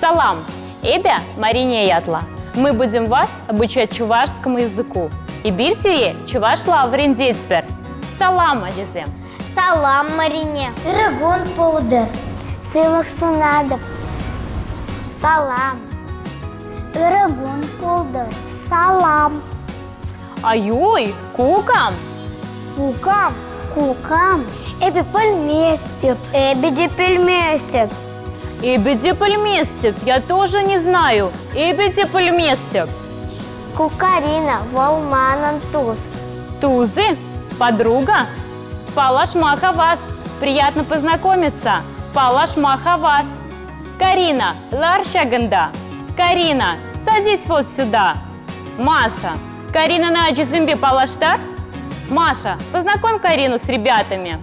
Салам! Эбя Марине Ятла. Мы будем вас обучать чувашскому языку. И бирсире чуваш лаврин деспер. Салам, Аджизем. Салам, Марине. Ирагон Паудер. Сывах Сунадов. Салам. Ирагон Паудер. Салам. Аюй, кукам. Кукам. Кукам. Эби пельместеп. Эбиди пельместеп. Эбиди пельместеп. Я тоже не знаю. Эбиди пельместеп. Кукарина. Волманан туз. Тузы? Подруга? Палаш Махавас. Приятно познакомиться. Палаш Махавас. Карина, Ларшаганда. Карина, садись вот сюда. Маша. Карина на Аджизымбе Палаштар? Маша, познакомь Карину с ребятами.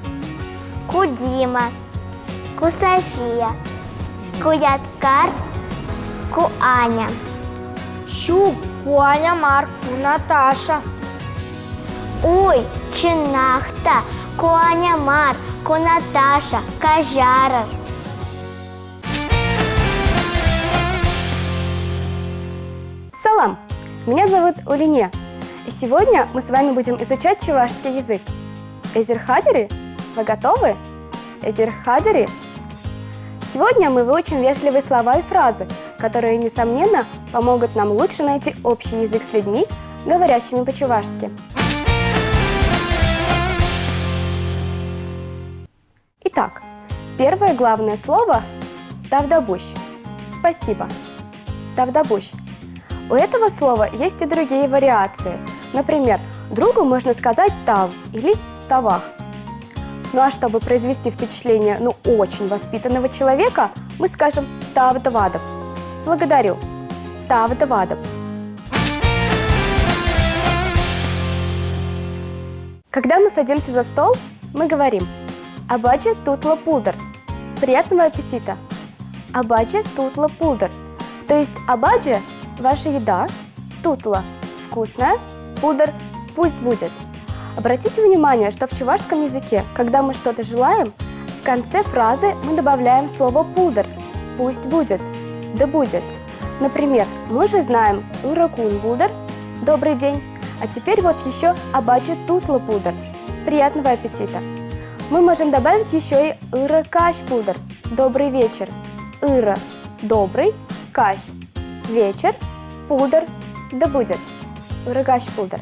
Кудима. Кусофия. Куяткар. Куаня. Щук. Куаня Марк. Наташа. Ой, Чинахта. Куаня Марк. Кунаташа. Кажарар. Салам! Меня зовут Улине, и сегодня мы с вами будем изучать чувашский язык. Эзерхадери? Вы готовы? Эзерхадери? Сегодня мы выучим вежливые слова и фразы, которые, несомненно, помогут нам лучше найти общий язык с людьми, говорящими по-чувашски. Итак, первое главное слово – тавдабущ. Спасибо. Тавдабущ. У этого слова есть и другие вариации. Например, другу можно сказать тав или тавах. Ну а чтобы произвести впечатление, очень воспитанного человека, мы скажем тавдавадаб. Благодарю. Тавдавадаб. Когда мы садимся за стол, мы говорим «Абаджи тутла пудр». Приятного аппетита. Абаджи тутла пудр. То есть абаджи – ваша еда, тутла – вкусная, пудр – пусть будет. Обратите внимание, что в чувашском языке, когда мы что-то желаем, в конце фразы мы добавляем слово пудр – пусть будет, да будет. Например, мы уже знаем «Уракун пудр» – добрый день, а теперь вот еще «Абаджи тутла пудр» – приятного аппетита. Мы можем добавить еще и «Ыра каш пудр» – добрый вечер. «Ыра» – добрый, «каш» – вечер, пудр, да будет. Урагаш пудр.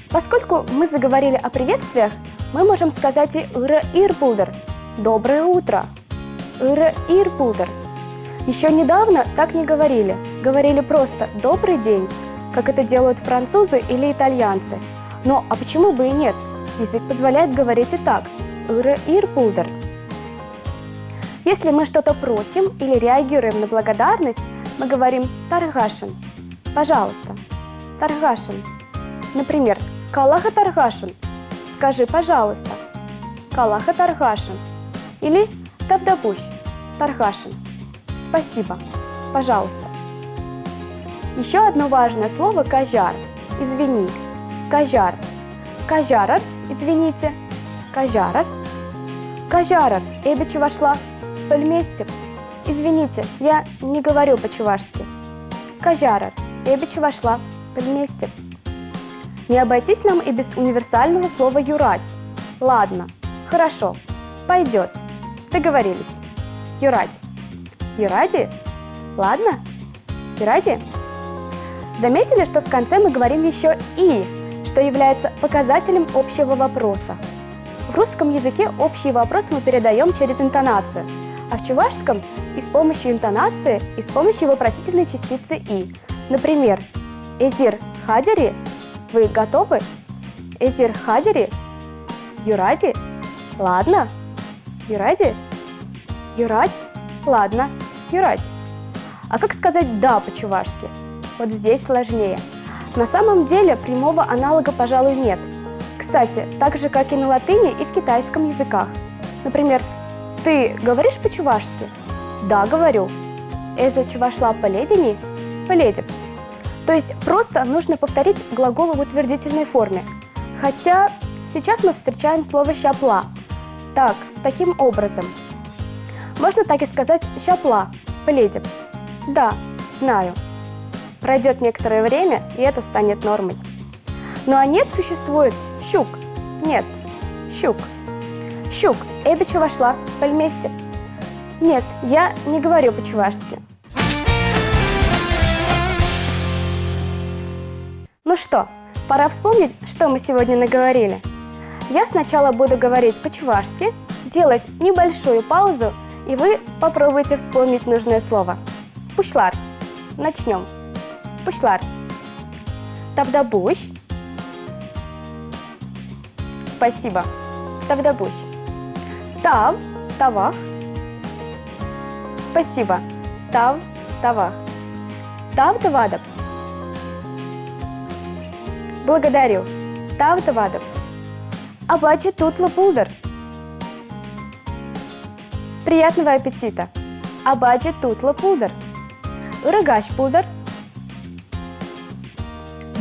Поскольку мы заговорили о приветствиях, мы можем сказать и ыра ир пудр. Доброе утро. Ыра ир пудр. Еще недавно так не говорили. Говорили просто добрый день, как это делают французы или итальянцы. Но а почему бы и нет? Язык позволяет говорить и так. Ыра ир пудр. Если мы что-то просим или реагируем на благодарность, мы говорим «таргашин» – «пожалуйста». «Таргашин». Например, «калаха таргашин» – «скажи, пожалуйста». «Калаха таргашин». Или «тавдабущ» – «таргашин». «Спасибо», «пожалуйста». Еще одно важное слово «кажар» – «извини». «Кажар». «Кажарар» – «извините». «Кажарар». «Кажарар» – «эбичи вошла». «Пельместеп». Извините, я не говорю по-чувашски. Кажарар, эбичи вошла, пельместеп. Не обойтись нам и без универсального слова юрать. Ладно, хорошо, пойдет. Договорились. Юрать. Юради? Ладно? Юради? Заметили, что в конце мы говорим еще «и», что является показателем общего вопроса. В русском языке общий вопрос мы передаем через интонацию, а в чувашском – и с помощью интонации, и с помощью вопросительной частицы «и». Например, «Эзир хадери» – «Вы готовы?» «Эзир хадери» – «Юради?» «Ладно?» «Юради?» «Юрать?» «Ладно?» «Юрать?» А как сказать «да» по-чувашски? Вот здесь сложнее. На самом деле прямого аналога, пожалуй, нет. Кстати, так же, как и на латыни и в китайском языках. Например, «Ты говоришь по-чувашски?» «Да, говорю». «Эза чувашла поледени?» «Поледеп». То есть просто нужно повторить глагол в утвердительной форме. Хотя сейчас мы встречаем слово «щапла». Таким образом. Можно так и сказать «щапла». Поледем. Да, знаю. Пройдет некоторое время, и это станет нормой. Ну а нет, существует щук. Нет, щук. Щук, эбича вошла в пельместе. Нет, я не говорю по-чувашски. Ну что, пора вспомнить, что мы сегодня наговорили. Я сначала буду говорить по-чувашски, делать небольшую паузу, и вы попробуйте вспомнить нужное слово. Пушлар. Начнем. Пушлар. Тавдабуш. Спасибо. Тавдабуш. Тав. Тавах. Спасибо. Тав. Тавах. Тав. Тавадаб. Благодарю. Тав. Тавадаб. Абачи тутла пулдар. Приятного аппетита. Абачи тутла пулдар. Урагаш пулдар.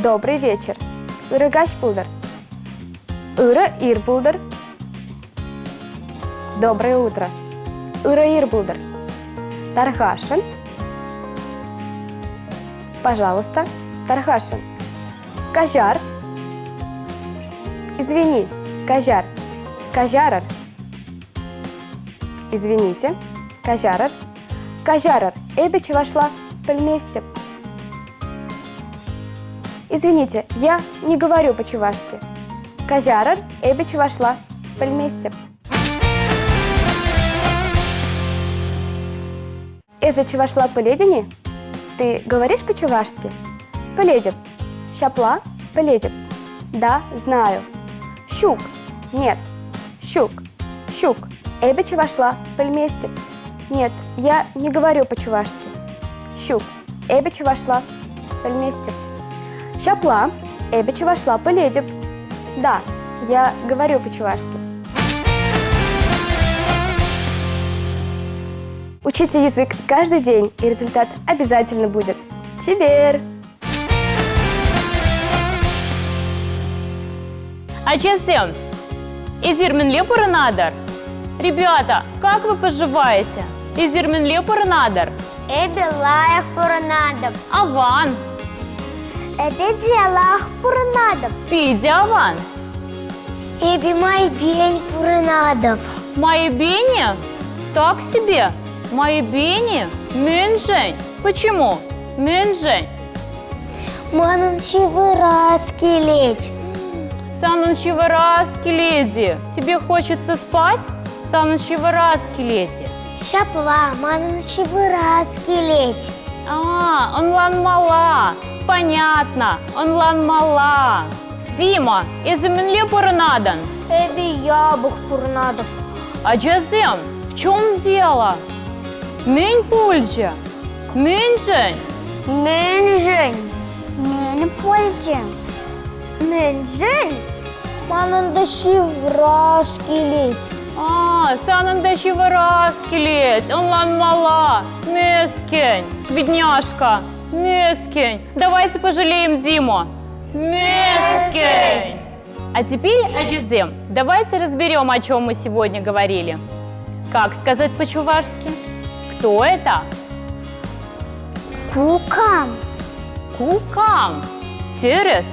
Добрый вечер. Урагаш пулдар. Ура ир пулдар. Доброе утро. Ура ир пулдар. Тархашин. Пожалуйста. Тархашин. Кажар. Извини. Кажар. Кажарар. Извините. Кажарар. Кажарар. Эбича вошла в пельместе. Извините, я не говорю по-чувашски. Кажарар. Эбича вошла в пельместе. Эзача вошла поледени? Ты говоришь по-чувашски? Поледем. Шапла. Поледем. Да, знаю. Щук. Нет. Щук. Щук. Эбича вошла в пельместе. Нет, я не говорю по-чувашски. Щук. Эбича вошла в пельместе. Шапла. Эбича вошла поледем. Да, я говорю по-чувашски. Учите язык каждый день, и результат обязательно будет. Чибер! Ачесем, изирменле пуранадар. Ребята, как вы поживаете? Изирменле пуранадар. Эбелаях пуранадов. Аван, Эбеделах пуранадов. пидяван. Эби майбень пуранадов. Майбени? Так себе. Майбени? Мюнжень. Почему? Мюнжень. Мананчевыраски лечь. Санунчевараски леди. Тебе хочется спать? Санунчевараски леди. Шапла, мананчевыраски лечь. Онлан мала. Понятно. Онлан мала. Дима, изменле пуранадан. Эби ябух пуранадов. Аджазем, в чем дело? Мень пульджа. Мюнжень. Менжень. Мен польче. Менжень. Манандашевраски лечь. Санандачевараски ледь. Онлан мала. Мескень. Бедняжка. Мескень. Давайте пожалеем Диму. Мескень. А теперь, Аджизем, давайте разберем, о чем мы сегодня говорили. Как сказать по-чувашски? Кто это? Кукам. Кукам. Терес.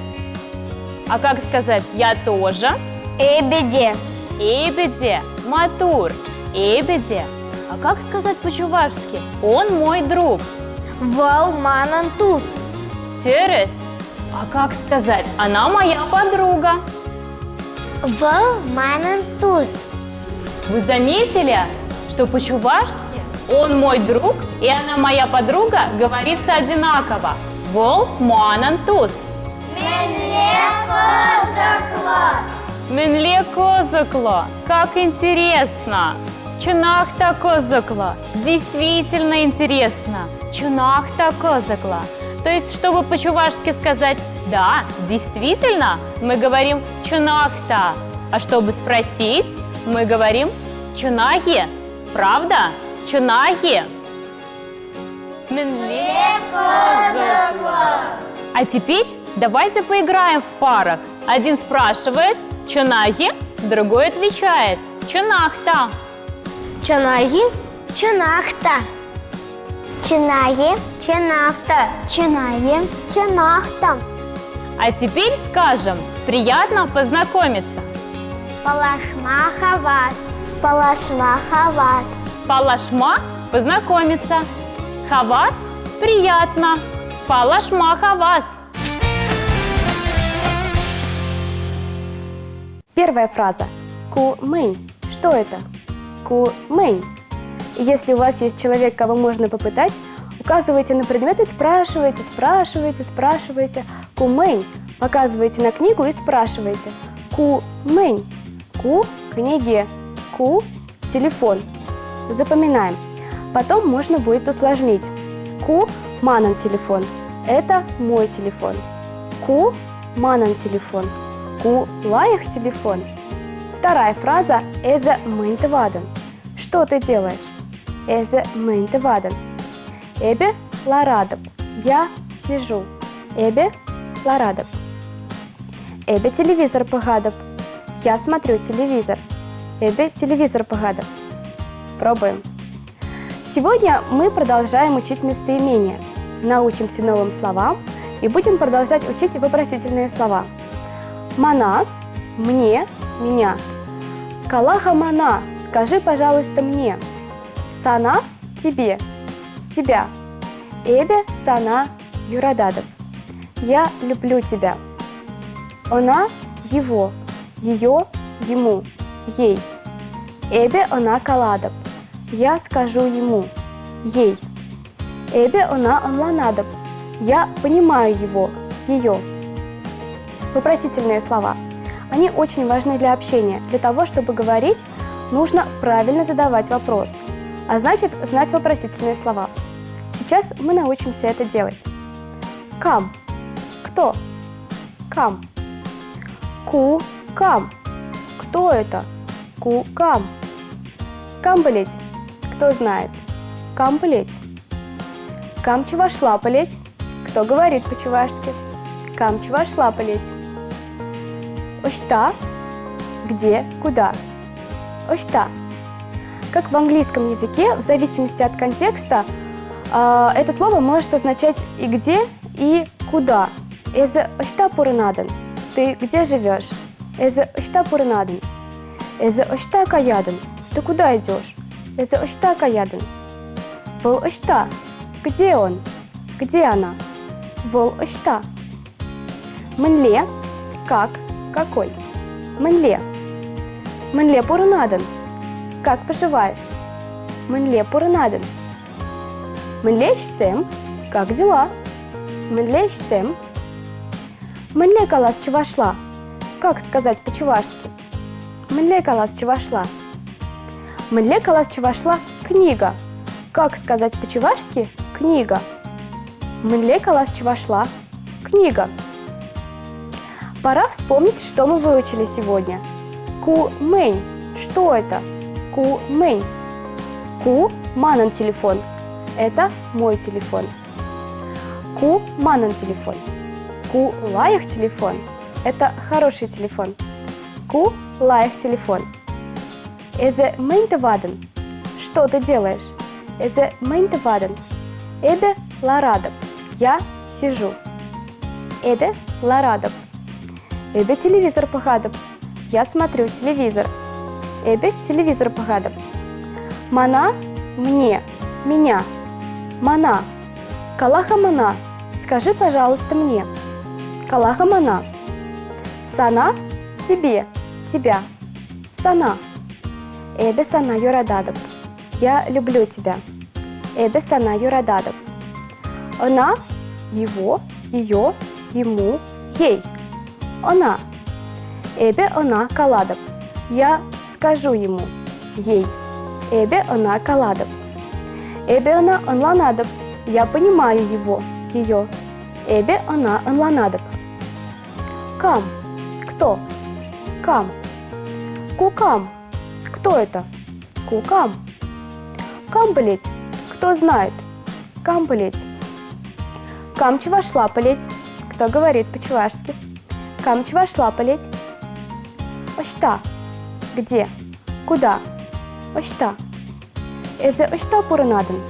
А как сказать «я тоже»? Эбеде. Эбеде. Матур. Эбеде. А как сказать по-чувашски? Он мой друг. Вал манантус. Терес. А как сказать? Она моя подруга. Вал манантус. Вы заметили, что по-чувашски он мой друг и она моя подруга говорится одинаково. Вол манантус. Менле козакло. Как интересно. Чунахта козакло. Действительно интересно. Чунахта козакло. То есть, чтобы по-чувашски сказать «да, действительно», мы говорим «чунахта». А чтобы спросить, мы говорим «чунахи». Правда? Чунахи. Менле козакло. А теперь давайте поиграем в парах. Один спрашивает «чунахи», другой отвечает «чунахта». Чанаги. Чанахта. Чинае. Чинахта. Чинае. Чинахта. А теперь скажем «приятно познакомиться». Палашма хавас. Палашма хавас. Палашма – познакомиться. Хавас – приятно. Палашма хавас. Первая фраза. Ку-мэнь. Что это? Ку-мэнь. И если у вас есть человек, кого можно попытать, указывайте на предмет и спрашиваете. Ку-мэнь. Показываете на книгу и спрашиваете. Ку-мэнь. Ку – книге. Ку – телефон. Запоминаем. Потом можно будет усложнить. Ку – манан телефон. Это мой телефон. Ку – манан телефон. Ку – лаях телефон. Вторая фраза «эзе мэнтеваден». Что ты делаешь? «Эзе мэнтеваден». Эбе ларадаб. Я сижу. Эбе ларадаб. Эбе телевизор погадаб. Я смотрю телевизор. Эбе телевизор погадаб. Пробуем. Сегодня мы продолжаем учить местоимения. Научимся новым словам и будем продолжать учить вопросительные слова. Мана – мне, меня. Калаха мана – скажи, пожалуйста, мне. Сана – тебе, тебя. Эбе сана юрададаб. Я люблю тебя. Она – его, ее – ему, ей. Эбе она каладаб. Я скажу ему, ей. Эбе она онланадаб. Я понимаю его, ее. Вопросительные слова. Они очень важны для общения. Для того, чтобы говорить, нужно правильно задавать вопрос, а значит, знать вопросительные слова. Сейчас мы научимся это делать. Кам. Кто? Кам. Ку. Кам. Кто это? Ку. Кам. Кам болеть. Кто знает? Кам болеть. Кам чувашла полеть. Кто говорит по-чувашски? Кам чувашла полеть. Ошта. Где, куда. Ошта. Как в английском языке, в зависимости от контекста, это слово может означать и где, и куда. Эзе ошта пурнаден. Ты где живешь? Эзе ошта пурнаден. Эзе ошта каяден. Ты куда идешь? Эзе ошта каяден. Вол ошта. Где он? Где она? Вол ошта. Мэнле. Как? Какой? Мэнле. Мэнле пурнаден. Как поживаешь? Мэнле пурнаден. Мэнле шсем. Как дела? Мэнле шсем. Мэнле калас чувашла. Как сказать по-чувашски? Мэнле калас чувашла. Мэнле калас чувашла книга. Как сказать по-чувашски? Книга. Мэнле калас чувашла книга. Пора вспомнить, что мы выучили сегодня. Ку-мэнь. Что это? Ку-мэнь. Ку – манан телефон. Это мой телефон. Ку – манан телефон. Ку – лаях телефон. Это хороший телефон. Ку – лаях телефон. Эзе мэнтеваден. Что ты делаешь? Эзе мэнтеваден. Эбе ларадаб. Я сижу. Эбе ларадаб. Эбе телевизор погадаб. Я смотрю телевизор. Эбе телевизор погадаб. Мана – мне, меня. Мана. Калаха мана. Скажи, пожалуйста, мне. Калаха мана. Сана – тебе, тебя. Сана. Эбе сана юрададаб. Я люблю тебя. Эбе сана юрададаб. Она – его, ее, ему, ей. Она. Эбе она каладаб. Я скажу ему, ей. Эбе она каладаб. Эбе она онланадаб. Я понимаю его, ее. Эбе она онланадаб. Кам. Кто? Кам. Кукам. Кто это? Кукам. Кам болеть. Кто знает? Кам болеть. Кам чувашла полеть. Кто говорит по-чувашски? Кам чувашла полеть. Ошта. Где? Куда? Ошта. Эзе ошта пурнаден.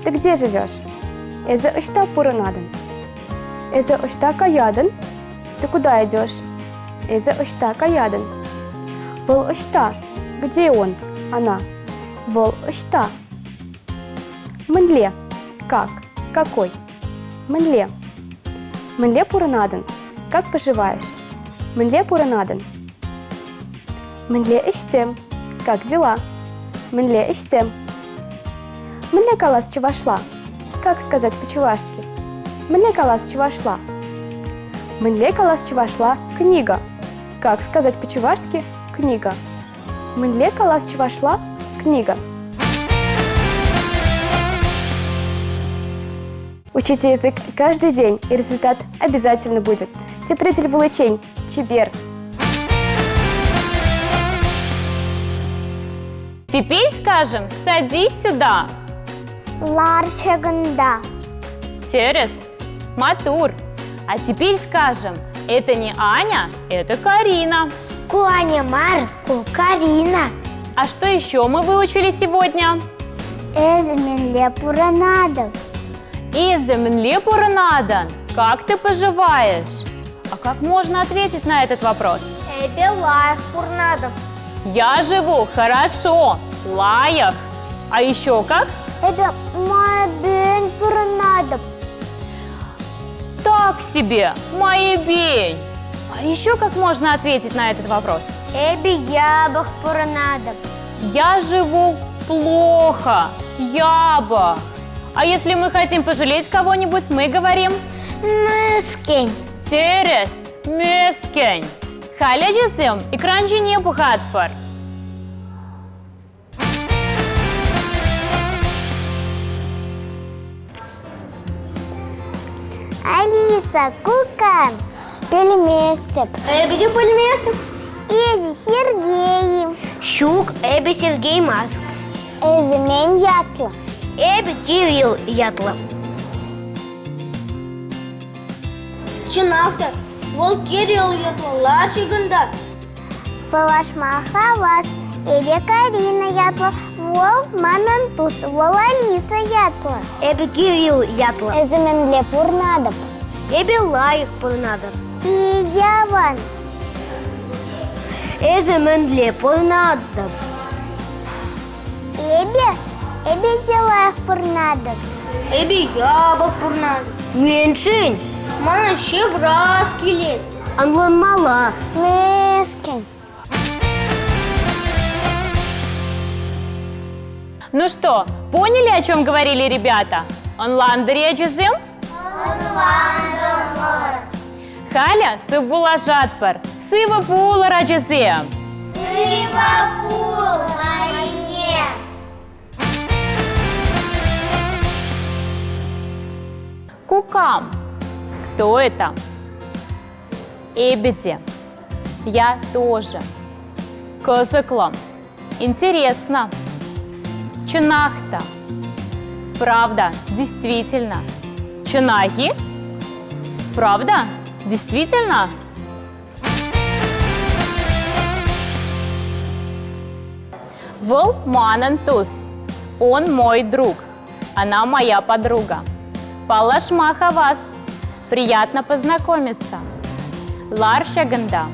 Ты где живешь? Эзе ошта пуранаден. Эзе ошта каяден. Ты куда идешь? Эзе ошта каяден. Вол ошта. Где он? Она. Вол ошта. Мэнле. Как? Какой? Мэнле. Мэнле пуранаден. Как поживаешь? Мэнле пуранаден. Мэнле ишсем. Как дела? Мэнле ишсем. Мэнле калас чувашла. Как сказать по-чувашски? Мэнле калас чувашла. Мэнле калас чувашла. Книга. Как сказать по-чувашски? Книга. Мэнле калас чувашла. Книга. Учите язык каждый день, и результат обязательно будет. Теперь булычень. Чебер. Теперь скажем «садись сюда». Ларшаганда. Терес, матур. А теперь скажем «это не Аня, это Карина». Куаня Марку Карина. А что еще мы выучили сегодня? Эзменле пуранадов. Иземнле пуранадан. Как ты поживаешь? А как можно ответить на этот вопрос? Эбелаев пурнадов. Я живу хорошо, лаях. А еще как? Эбе моя бен пуранадов. Так себе, моя бень. А еще как можно ответить на этот вопрос? Эбе ябах пуранадов. Я живу плохо, яба. А если мы хотим пожалеть кого-нибудь, мы говорим Мыскень. терес, мескень. Халя жезем, экранжи не бухатпар. Алиса, Кука, Пельместеп. Эбиди Пельместеп. Эзи Сергей. Щук, Эби Сергей Маз. Эземень Ятла. Эби Кирилл Ятла. Чинавта, Вол Кирилл Ятла, Лашиганда. Палашмаха вас, Эби Карина Ятла, Вол Манантус, Вол Алиса Ятла. Эби Кирилл Ятла. Эземенле Пурнадов. Эби Лаих Пурнадов. Пидяван. Эземенле Пурнадов. Эби Делаих Пурнадов. Эби Ябах Пурнадов. Меньшень. Мана щевраз келет. Анлан мала. Мескень. Ну что, поняли, о чем говорили ребята? Онландер жезем? Халя сыбула жатпар, сыва пула раджезем. Сыва пул марине. Кукам. Кто это? Эбиди. Я тоже. Козыклом. Интересно. Чынахта. Правда, действительно. Чынахи? Правда? Действительно? Вол Манантус. Он мой друг. Она моя подруга. Палашмаха вас. Приятно познакомиться. Ларшаганда.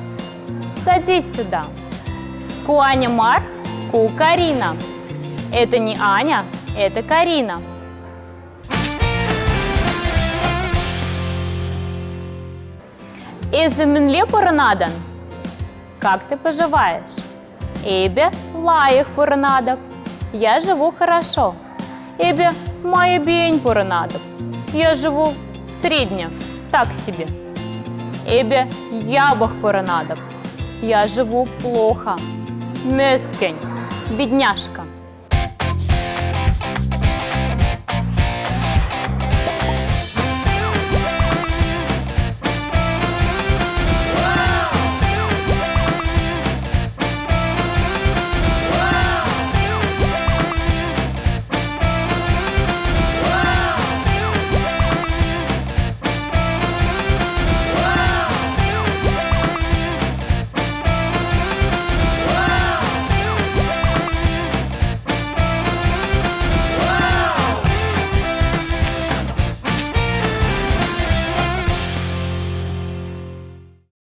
Садись сюда. Куаня Мар, Ку Карина. Это не Аня, это Карина. Эземенле пуранадан. Как ты поживаешь? Эбе лаих пуранадов. Я живу хорошо. Эбе моя бень пуранадов. Я живу средне, так себе. Эбе ябах пуранадов. Я живу плохо. Мескень, бедняжка.